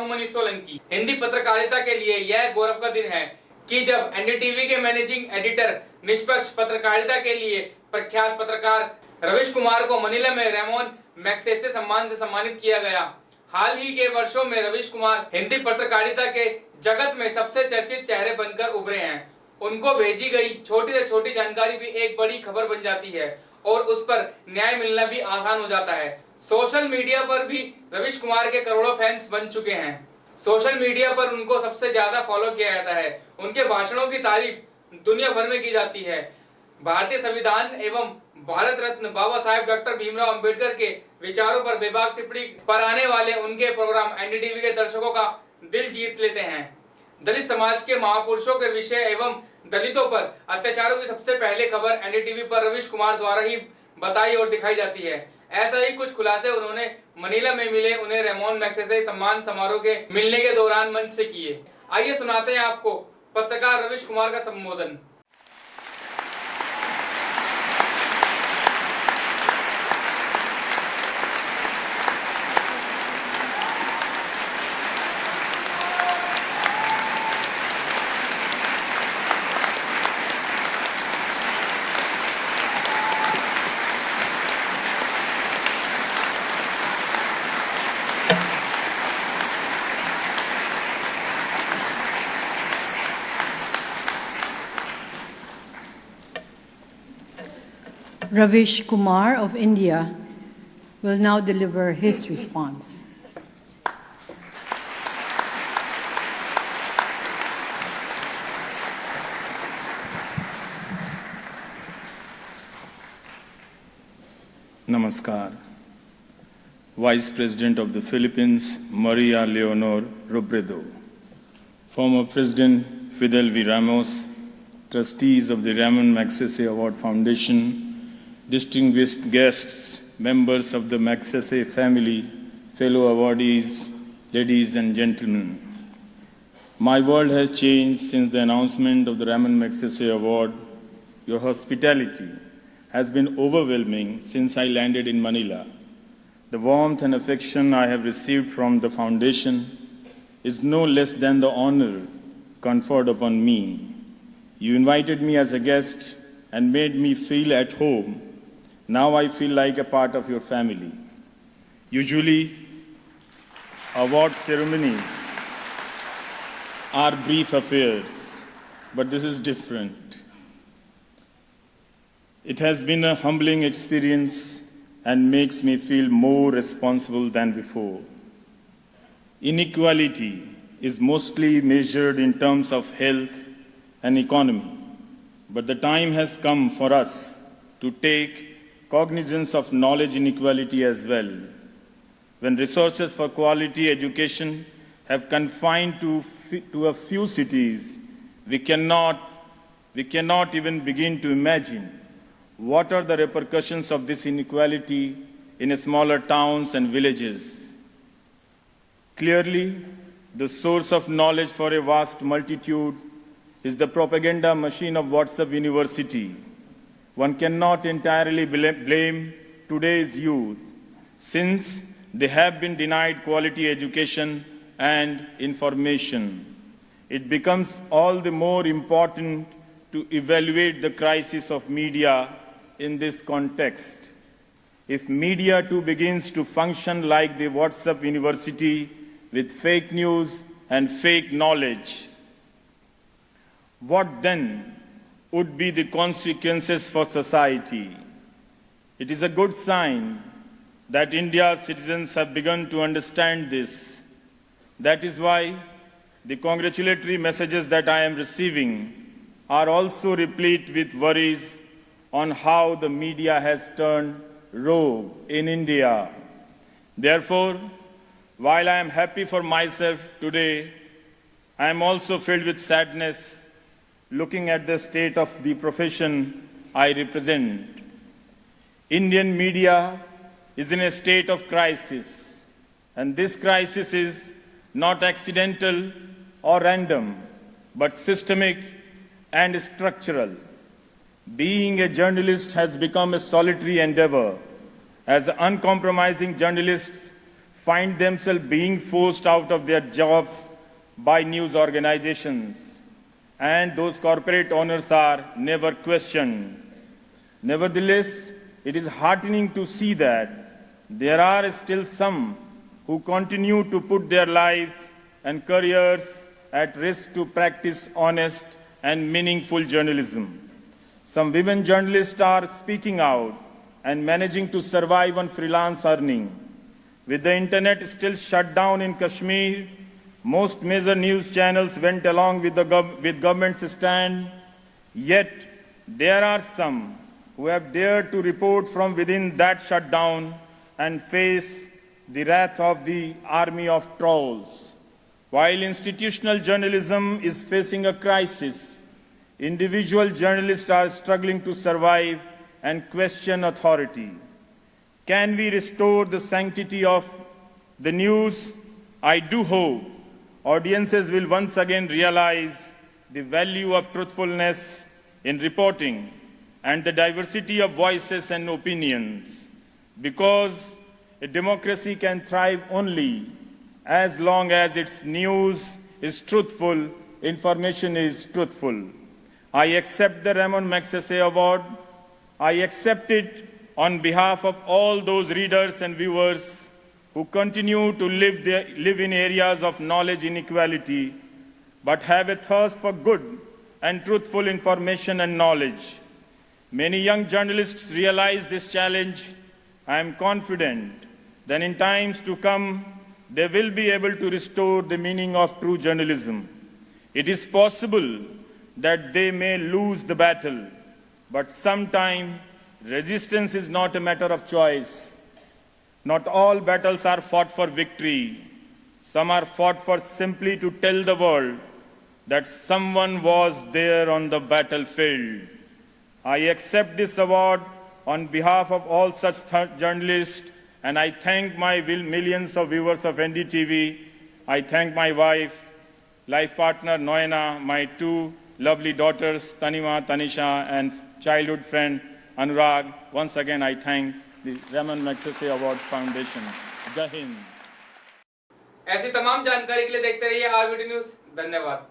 हूं मनीष सोलंकी। हिंदी पत्रकारिता के लिए यह गौरव का दिन है कि जब एनडीटीवी के मैनेजिंग एडिटर निष्पक्ष पत्रकारिता के लिए प्रख्यात पत्रकार रविश कुमार को मनीला में रेमोन मैग्सेसे सम्मान से सम्मानित किया गया। हाल ही के वर्षों में रविश कुमार हिंदी पत्रकारिता के जगत में सबसे चर्चित चेहरे बनकर उभरे हैं। उनको भेजी गई छोटी से छोटी जानकारी भी एक बड़ी खबर बन जाती है और उस पर न्याय मिलना भी आसान हो जाता है। सोशल मीडिया पर भी रविश कुमार के करोड़ों फैंस बन चुके हैं। सोशल मीडिया पर उनको सबसे ज्यादा फॉलो किया जाता है। उनके भाषणों की तारीफ दुनिया भर में की जाती है। भारतीय संविधान एवं भारत रत्न बाबा साहेब डॉक्टर भीमराव अंबेडकर के विचारों पर बेबाक टिप्पणी पर आने वाले उनके प्रोग्राम एनडीटीवी के दर्शकों का दिल जीत लेते हैं। दलित समाज के महापुरुषों के विषय एवं दलितों पर अत्याचारों की सबसे पहले खबर एनडीटीवी पर रविश कुमार द्वारा ही बताई और दिखाई जाती है। ऐसा ही कुछ खुलासे उन्होंने मनीला में मिले उन्हें रेमोन मैग्सेसे सम्मान समारोह के मिलने के दौरान मंच से किए। आइए सुनाते हैं आपको पत्रकार रविश कुमार का संबोधन। Ravish Kumar of India will now deliver his response. Namaskar. Vice President of the Philippines, Maria Leonor Robredo. Former President Fidel V. Ramos, trustees of the Ramon Magsaysay Award Foundation, distinguished guests, members of the Megsese family, fellow awardees, ladies and gentlemen. My world has changed since the announcement of the Ramon Magsaysay Award. Your hospitality has been overwhelming since I landed in Manila. The warmth and affection I have received from the foundation is no less than the honor conferred upon me. You invited me as a guest and made me feel at home. Now I feel like a part of your family. Usually, award ceremonies are brief affairs, but this is different. It has been a humbling experience and makes me feel more responsible than before. Inequality is mostly measured in terms of health and economy, but the time has come for us to take cognizance of knowledge inequality as well. When resources for quality education have confined to a few cities, we cannot even begin to imagine what are the repercussions of this inequality in smaller towns and villages. Clearly, the source of knowledge for a vast multitude is the propaganda machine of WhatsApp University. One cannot entirely blame today's youth, since they have been denied quality education and information. It becomes all the more important to evaluate the crisis of media in this context. If media too begins to function like the WhatsApp University with fake news and fake knowledge, what then would be the consequences for society? It is a good sign that India's citizens have begun to understand this. That is why the congratulatory messages that I am receiving are also replete with worries on how the media has turned rogue in India. Therefore, while I am happy for myself today, I am also filled with sadness looking at the state of the profession I represent. Indian media is in a state of crisis, and this crisis is not accidental or random, but systemic and structural. Being a journalist has become a solitary endeavor, as uncompromising journalists find themselves being forced out of their jobs by news organizations, and those corporate owners are never questioned. Nevertheless, it is heartening to see that there are still some who continue to put their lives and careers at risk to practice honest and meaningful journalism. Some women journalists are speaking out and managing to survive on freelance earning. With the internet still shut down in Kashmir, most major news channels went along with government's stand. Yet there are some who have dared to report from within that shutdown and face the wrath of the army of trolls. While institutional journalism is facing a crisis, individual journalists are struggling to survive and question authority. Can we restore the sanctity of the news? I do hope audiences will once again realize the value of truthfulness in reporting and the diversity of voices and opinions, because a democracy can thrive only as long as its news is truthful, information is truthful. I accept the REMON MEGSESE Award. I accept it on behalf of all those readers and viewers who continue to live in areas of knowledge inequality, but have a thirst for good and truthful information and knowledge. Many young journalists realize this challenge. I am confident that in times to come, they will be able to restore the meaning of true journalism. It is possible that they may lose the battle, but sometimes resistance is not a matter of choice. Not all battles are fought for victory. Some are fought for simply to tell the world that someone was there on the battlefield. I accept this award on behalf of all such journalists, and I thank my millions of viewers of NDTV. I thank my wife, life partner Noena, my two lovely daughters, Tanima, Tanisha, and childhood friend Anurag. Once again, I thank the REMON MEGSESE Award Foundation. Jai Hind. ऐसी तमाम जानकारी के लिए देखते रहिए RBT news. धन्यवाद।